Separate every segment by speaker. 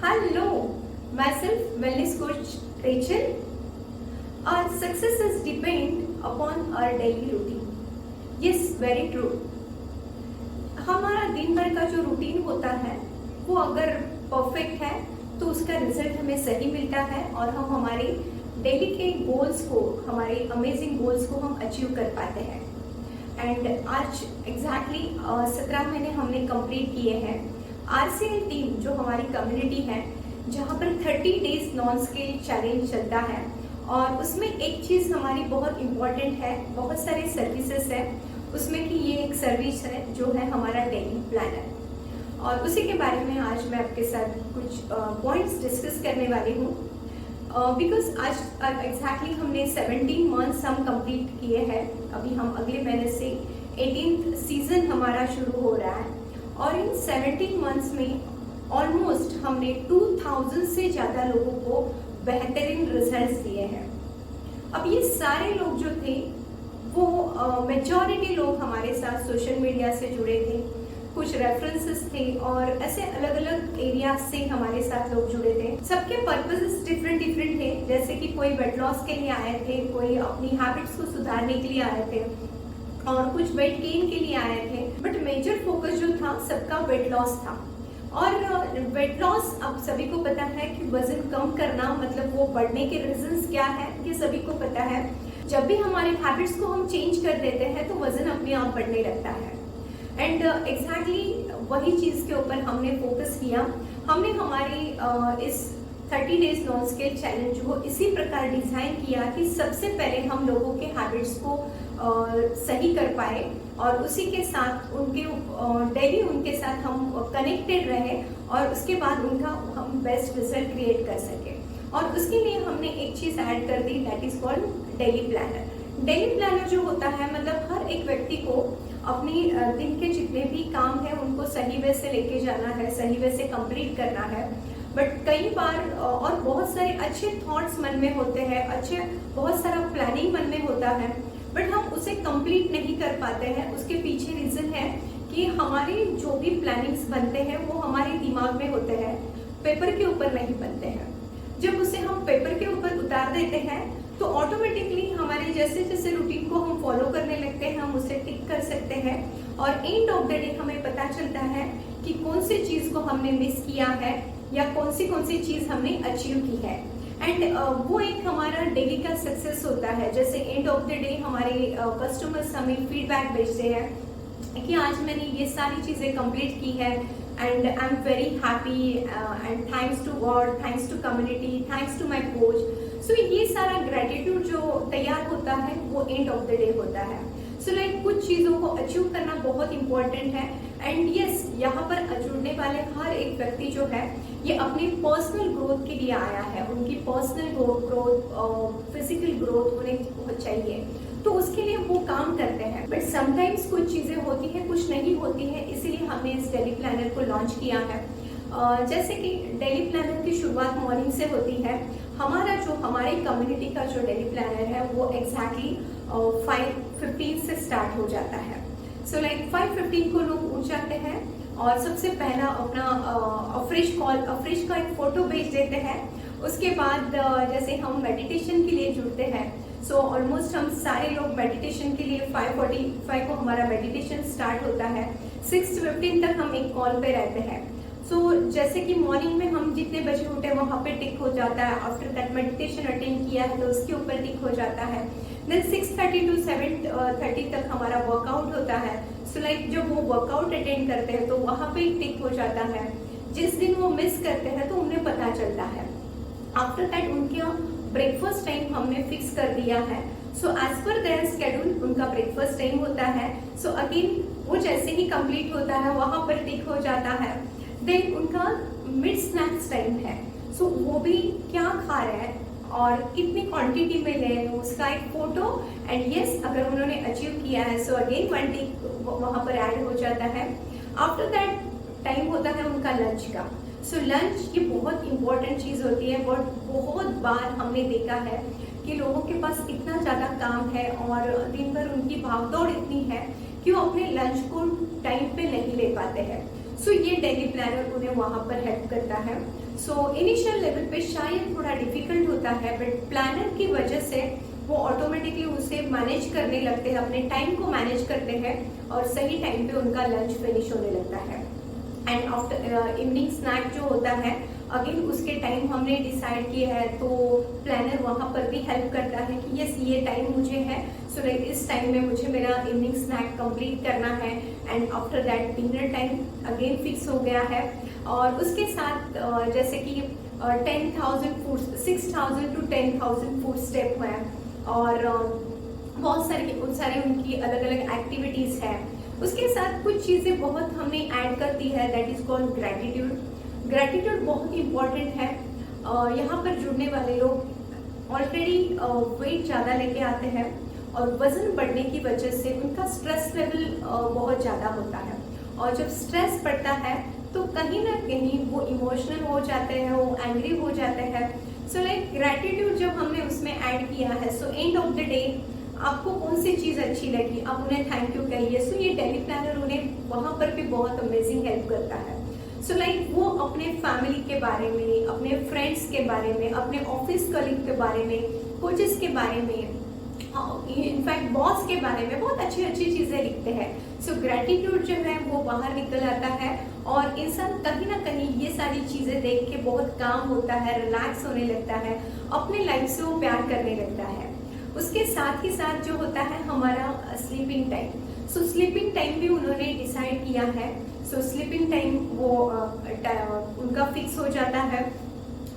Speaker 1: Hello, myself wellness coach Rachel. Our successes depend upon our daily routine. Yes, very true. हमारा दिन भर का जो रूटीन होता है वो अगर परफेक्ट है तो उसका रिजल्ट हमें सही मिलता है और हम हमारे डेली के गोल्स को, हमारे अमेजिंग गोल्स को हम अचीव कर पाते हैं। एंड आज एग्जैक्टली 17 महीने हमने कंप्लीट किए हैं। आरसीएल टीम जो हमारी कम्युनिटी है, जहाँ पर 30 डेज नॉन स्केल चैलेंज चलता है और उसमें एक चीज़ हमारी बहुत इम्पॉर्टेंट है, बहुत सारे सर्विसेज है उसमें कि ये एक सर्विस है जो है हमारा डेली प्लानर, और उसी के बारे में आज मैं आपके साथ कुछ पॉइंट्स डिस्कस करने वाली हूँ। बिकॉज आज एग्जैक्टली हमने 17 मंथ्स हम कंप्लीट किए हैं। अभी हम अगले महीने से 18th सीजन हमारा शुरू हो रहा है और इन 17 मंथ्स में ऑलमोस्ट हमने 2000 से ज़्यादा लोगों को बेहतरीन रिजल्ट्स दिए हैं। अब ये सारे लोग जो थे वो मेजॉरिटी लोग हमारे साथ सोशल मीडिया से जुड़े थे, कुछ रेफरेंसेस थे और ऐसे अलग अलग एरिया से हमारे साथ लोग जुड़े थे। सबके पर्पसेस डिफरेंट थे, जैसे कि कोई वेट लॉस के लिए आए थे, कोई अपनी हैबिट्स को सुधारने के लिए आए थे और कुछ वेट गेन के लिए आए थे। बट मेजर फोकस जो था सबका वेट लॉस था। और वेट लॉस अब सभी को पता है कि वजन कम करना मतलब वो बढ़ने के रीजंस क्या है, ये सभी को पता है। जब भी हमारे हैबिट्स को हम चेंज कर देते हैं तो वजन अपने आप बढ़ने लगता है। एंड एग्जैक्टली वही चीज़ के ऊपर हमने फोकस किया। हमने हमारी इस 30 डेज नॉन स्केल चैलेंज को इसी प्रकार डिज़ाइन किया कि सबसे पहले हम लोगों के हैबिट्स को सही कर पाए और उसी के साथ उनके डेली उनके साथ हम कनेक्टेड रहे और उसके बाद उनका हम बेस्ट रिजल्ट क्रिएट कर सके। और उसके लिए हमने एक चीज़ ऐड कर दी, that is called daily planner. Daily planner जो होता है मतलब हर एक व्यक्ति को अपनी दिन के जितने भी काम है उनको सही वे से लेके जाना है, सही वे से कंप्लीट करना है। बट कई बार और बहुत सारे अच्छे थॉट्स मन में होते हैं, बहुत सारा प्लानिंग मन में होता है, बट हम उसे कंप्लीट नहीं कर पाते हैं। उसके पीछे रीजन है कि हमारे जो भी प्लानिंग्स बनते हैं वो हमारे दिमाग में होते हैं, पेपर के ऊपर नहीं बनते हैं। जब उसे हम पेपर के ऊपर उतार देते हैं तो ऑटोमेटिकली हमारे जैसे जैसे रूटीन को हम फॉलो करने लगते हैं, हम उसे टिक कर सकते हैं और एंड ऑफ द डे हमें पता चलता है कि कौन सी चीज़ को हमने मिस किया है या कौन सी चीज़ हमने अचीव की है। एंड वो एक हमारा डेली का सक्सेस होता है। जैसे एंड ऑफ द डे हमारे कस्टमर्स हमें फीडबैक भेजते हैं कि आज मैंने ये सारी चीज़ें कंप्लीट की है and I am very happy and thanks to God, thanks to community, thanks to my coach. So ये सारा ग्रेटिट्यूड जो तैयार होता है वो एंड ऑफ द डे होता है। सो लाइक कुछ चीज़ों को अचीव करना बहुत इंपॉर्टेंट है। एंड यस, यहाँ पर जुड़ने वाले हर एक व्यक्ति जो है ये अपनी पर्सनल ग्रोथ के लिए आया है। उनकी पर्सनल ग्रोथ, फिजिकल ग्रोथ उन्हें चाहिए तो उसके लिए वो काम करते हैं। बट समटाइम्स कुछ चीज़ें होती हैं, कुछ नहीं होती हैं, इसीलिए हमने इस डेली प्लानर को लॉन्च किया है। जैसे कि डेली प्लानर की शुरुआत मॉर्निंग से होती है। हमारी कम्युनिटी का जो डेली प्लानर है वो एग्जैक्टली 5:15 से स्टार्ट हो जाता है। सो लाइक 5:15 को लोग उठ जाते हैं और सबसे पहला अपना अफ्रेश का एक फोटो भेज देते हैं। उसके बाद जैसे हम मेडिटेशन के लिए जुड़ते हैं, सो ऑलमोस्ट हम सारे लोग मेडिटेशन के लिए 5:45 को हमारा मेडिटेशन स्टार्ट होता है। 6:15 तक हम एक कॉल पे रहते हैं। सो जैसे कि मॉर्निंग में हम जितने बजे उठे वहाँ पे टिक हो जाता है। आफ्टर दैट मेडिटेशन अटेंड किया है तो उसके ऊपर टिक हो जाता है। देन 6:30 to 7:30 तक हमारा वर्कआउट होता है। सो लाइक जब वो वर्कआउट अटेंड करते हैं तो वहाँ पे एक टिक हो जाता है। जिस दिन वो मिस करते हैं तो उन्हें पता चलता है। आफ्टर दैट उनका ब्रेकफास्ट टाइम हमने फिक्स कर दिया है। So as per their schedule उनका ब्रेकफास्ट टाइम होता है। सो अगेन वो जैसे ही कंप्लीट होता है वहाँ पर टिक हो जाता है। देन उनका मिड स्नैक्स टाइम है। सो वो भी क्या खा रहे हैं और कितनी क्वांटिटी में ले रहे हैं उसका एक फोटो। एंड यस, अगर उन्होंने अचीव किया है सो अगेन 1 टिक वहाँ पर ऐड हो जाता है। आफ्टर दैट टाइम होता है उनका लंच का। सो लंच ये बहुत इंपॉर्टेंट चीज़ होती है। बट बहुत बार हमने देखा है कि लोगों के पास इतना ज़्यादा काम है और दिन भर उनकी भागदौड़ इतनी है कि वो अपने लंच को टाइम पे नहीं ले पाते हैं। सो ये डेली प्लानर उन्हें वहां पर हेल्प करता है। सो इनिशियल लेवल पे शायद थोड़ा डिफिकल्ट होता है, बट प्लानर की वजह से वो ऑटोमेटिकली उसे मैनेज करने लगते हैं, अपने टाइम को मैनेज करते हैं और सही टाइम पे उनका लंच फिनिश होने लगता है। एंड आफ्टर इवनिंग स्नैक जो होता है, अगेन उसके टाइम हमने डिसाइड किया है, तो प्लानर वहाँ पर भी हेल्प करता है कि यस ये टाइम मुझे है, सो लाइक इस टाइम में मुझे मेरा इवनिंग स्नैक कंप्लीट करना है। And after that dinner time again fix हो गया है। और उसके साथ जैसे कि 10,000 फूड 6,000 to 10,000 फूड स्टेप है, और बहुत सारी उनकी अलग अलग एक्टिविटीज है। उसके साथ कुछ चीजें बहुत हमने ऐड कर दी है, that is called gratitude. Gratitude बहुत इंपॉर्टेंट है। यहाँ पर जुड़ने वाले लोग ऑलरेडी वेट ज़्यादा लेके आते हैं और वजन बढ़ने की वजह से उनका स्ट्रेस लेवल बहुत ज़्यादा होता है, और जब स्ट्रेस बढ़ता है तो कहीं ना कहीं वो इमोशनल हो जाते हैं, वो एंग्री हो जाते हैं। सो लाइक ग्रेटिट्यूड जब हमने उसमें ऐड किया है, so end of the day आपको कौन सी चीज़ अच्छी लगी, आप उन्हें थैंक यू कहिए। सो ये डेली प्लानर उन्हें वहाँ पर भी बहुत अमेजिंग हेल्प करता है। सो लाइक वो अपने फैमिली के बारे में, अपने फ्रेंड्स के बारे में, अपने ऑफिस कलीग के बारे में, कोचेस के बारे में, इनफैक्ट बॉस के बारे में बहुत अच्छी अच्छी चीज़ें लिखते हैं। सो ग्रेटिट्यूड जो है वो बाहर निकल आता है और इंसान कहीं ना कहीं ये सारी चीज़ें देख के बहुत काम होता है, रिलैक्स होने लगता है, अपने लाइफ से वो प्यार करने लगता है। उसके साथ ही साथ जो होता है हमारा स्लीपिंग टाइम। सो स्लीपिंग टाइम भी उन्होंने डिसाइड किया है। सो स्लीपिंग टाइम वो उनका फिक्स हो जाता है।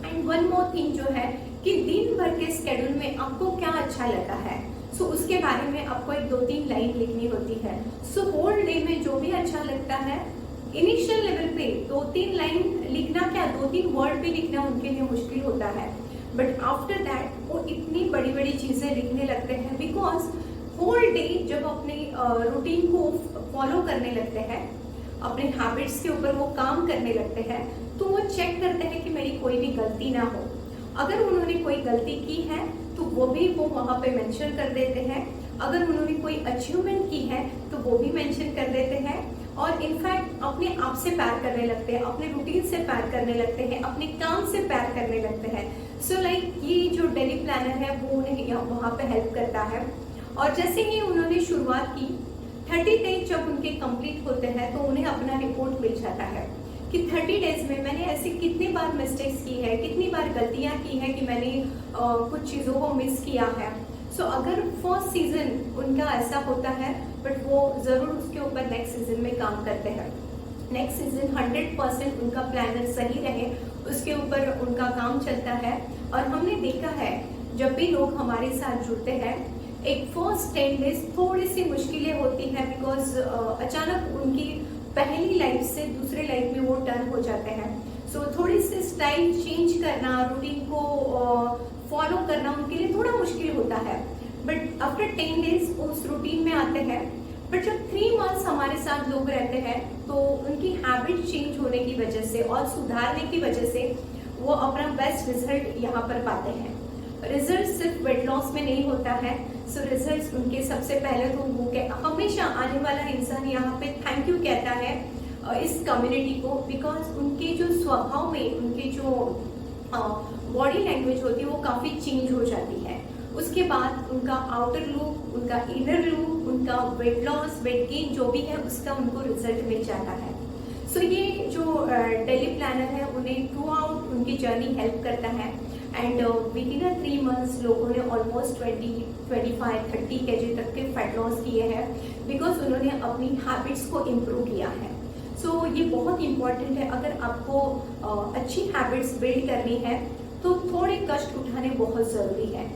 Speaker 1: एंड वन मोर थिंग जो है कि दिन भर के स्केड्यूल में आपको क्या अच्छा लगा है, सो उसके बारे में आपको एक 2-3 लाइन लिखनी होती है। सो होल डे में जो भी अच्छा लगता है, इनिशियल लेवल पे 2-3 लाइन लिखना, क्या 2-3 वर्ड भी लिखना उनके लिए मुश्किल होता है, बट आफ्टर दैट वो इतनी बड़ी बड़ी चीजें लिखने लगते हैं, बिकॉज होल डे जब अपने रूटीन को फॉलो करने लगते हैं, अपने हैबिट्स के ऊपर वो काम करने लगते हैं, तो वो चेक करते हैं कि मेरी कोई भी गलती ना हो। अगर उन्होंने कोई गलती की है तो वो भी वो वहाँ पे मेंशन कर देते हैं। अगर उन्होंने कोई अचीवमेंट की है तो वो भी मेंशन कर देते हैं। और इनफैक्ट अपने आप से प्यार करने लगते हैं, अपने रूटीन से प्यार करने लगते हैं, अपने काम से प्यार करने लगते हैं। सो लाइक ये जो डेली प्लानर है वो उन्हें वहाँ पे हेल्प करता है। और जैसे ही उन्होंने शुरुआत की, 30 डेज जब उनके कंप्लीट होते हैं तो उन्हें अपना रिपोर्ट मिल जाता है कि 30 डेज में मैंने ऐसे कितनी बार मिस्टेक्स की है, कितनी बार गलतियां की है कि मैंने कुछ चीज़ों को मिस किया है। सो अगर फर्स्ट सीजन उनका ऐसा होता है, बट वो ज़रूर उसके ऊपर नेक्स्ट सीजन में काम करते हैं। नेक्स्ट सीजन 100% उनका प्लानर सही रहे, उसके ऊपर उनका काम चलता है। और हमने देखा है जब भी लोग हमारे साथ जुड़ते हैं, एक फर्स्ट 10 डेज थोड़ी सी मुश्किलें होती हैं, बिकॉज अचानक उनकी पहली लाइफ से दूसरे लाइफ में वो टर्न हो जाते हैं। सो थोड़ी सी स्टाइल चेंज करना, रूटीन को फॉलो करना उनके लिए थोड़ा मुश्किल होता है, बट आफ्टर 10 डेज उस रूटीन में आते हैं। बट जब 3 मंथ्स हमारे साथ लोग रहते हैं तो उनकी हैबिट चेंज होने की वजह से और सुधारने की वजह से वो अपना बेस्ट रिजल्ट यहाँ पर पाते हैं। रिजल्ट सिर्फ वेट लॉस में नहीं होता है। सो रिजल्ट उनके सबसे पहले तो वो हमेशा आने वाला इंसान यहाँ पे थैंक यू कहता है इस कम्युनिटी को, बिकॉज उनके जो स्वभाव में उनकी जो बॉडी लैंग्वेज होती है वो काफ़ी चेंज हो जाती है। उसके बाद उनका आउटर लुक, उनका इनर लुक, उनका वेट लॉस, वेट गेन जो भी है उसका उनको रिजल्ट मिल जाता है। सो ये जो डेली प्लानर है उन्हें थ्रू आउट उनकी जर्नी हेल्प करता है। एंड विद इन 3 मंथ्स लोगों ने ऑलमोस्ट 25-30 kg तक के फैट लॉस किए हैं, बिकॉज उन्होंने अपनी हैबिट्स को इम्प्रूव किया है। सो ये बहुत इंपॉर्टेंट है। अगर आपको अच्छी हैबिट्स बिल्ड करनी है तो थोड़े कष्ट उठाने बहुत ज़रूरी है।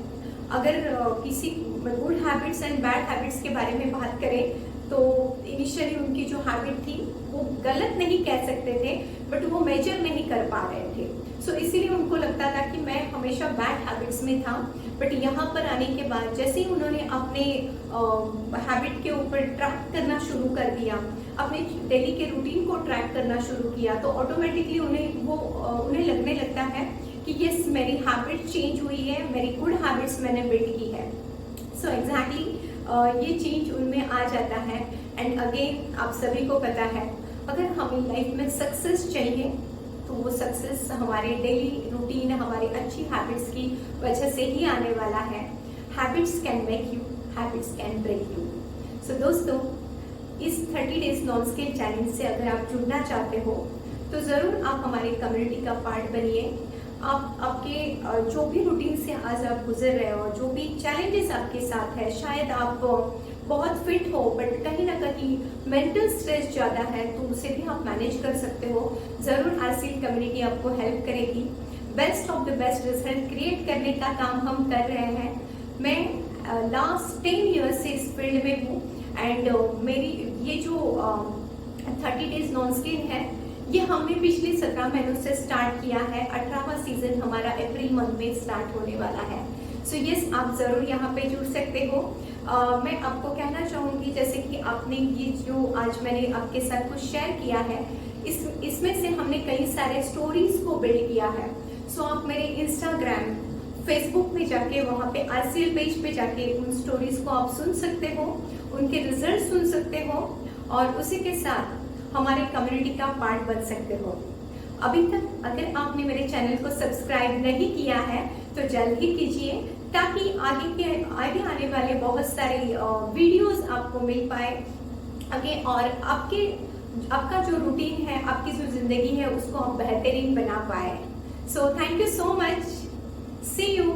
Speaker 1: अगर किसी good habits and bad habits के बारे में बात करें तो इनिशियली उनकी जो हैबिट थी वो गलत नहीं कह सकते थे, बट वो मेजर नहीं कर पा रहे थे। सो इसीलिए उनको लगता था कि मैं हमेशा बैड हैबिट्स में था। बट यहाँ पर आने के बाद जैसे ही उन्होंने अपने हैबिट के ऊपर ट्रैक करना शुरू कर दिया, अपने डेली के रूटीन को ट्रैक करना शुरू किया, तो ऑटोमेटिकली उन्हें लगने लगता है कि यस मेरी हैबिट चेंज हुई है, मेरी गुड हैबिट्स मैंने बिल्ड की है। सो एग्जैक्टली ये चेंज उनमें आ जाता है। एंड अगेन आप सभी को पता है अगर हमें लाइफ में सक्सेस चाहिए तो वो सक्सेस हमारे डेली रूटीन, हमारी अच्छी हैबिट्स की वजह से ही आने वाला है। Habits can make you, habits can break you. So दोस्तों, इस 30 डेज नॉन स्केल चैलेंज से अगर आप जुड़ना चाहते हो तो ज़रूर आप हमारी कम्युनिटी का पार्ट बनिए। आप आपके जो भी रूटीन से आज आप गुजर रहे हो, जो भी चैलेंजेस आपके साथ है, शायद आप बहुत फिट हो बट कहीं ना कहीं मेंटल स्ट्रेस ज़्यादा है, तो उसे भी आप मैनेज कर सकते हो। ज़रूर आरसीएल कम्युनिटी आपको हेल्प करेगी। Best of the best result create करने का काम हम कर रहे हैं। मैं लास्ट 10 ईयर्स से इस फील्ड में हूँ एंड मेरी ये जो 30 डेज नॉन स्केल है, ये हमने पिछले 17 महीनों से स्टार्ट किया है। 18वां सीजन हमारा अप्रैल मंथ में स्टार्ट होने वाला है। सो यस, आप ज़रूर यहाँ पे जुड़ सकते हो। मैं आपको कहना चाहूँगी, जैसे कि आपने ये जो आज मैंने आपके साथ कुछ शेयर किया है, इसमें से हमने कई सारे स्टोरीज को बिल्ड किया है। सो आप मेरे इंस्टाग्राम, फेसबुक पे जाके, वहाँ पे आरसीएल पेज पे जाके उन स्टोरीज को आप सुन सकते हो, उनके रिजल्ट सुन सकते हो और उसी के साथ हमारे कम्युनिटी का पार्ट बन सकते हो। अभी तक अगर आपने मेरे चैनल को सब्सक्राइब नहीं किया है तो जल्द ही कीजिए, ताकि आगे आने वाले बहुत सारे वीडियोस आपको मिल पाए आगे, और आपका जो रूटीन है, आपकी जो जिंदगी है, उसको आप बेहतरीन बना पाए। So thank you so much, see you.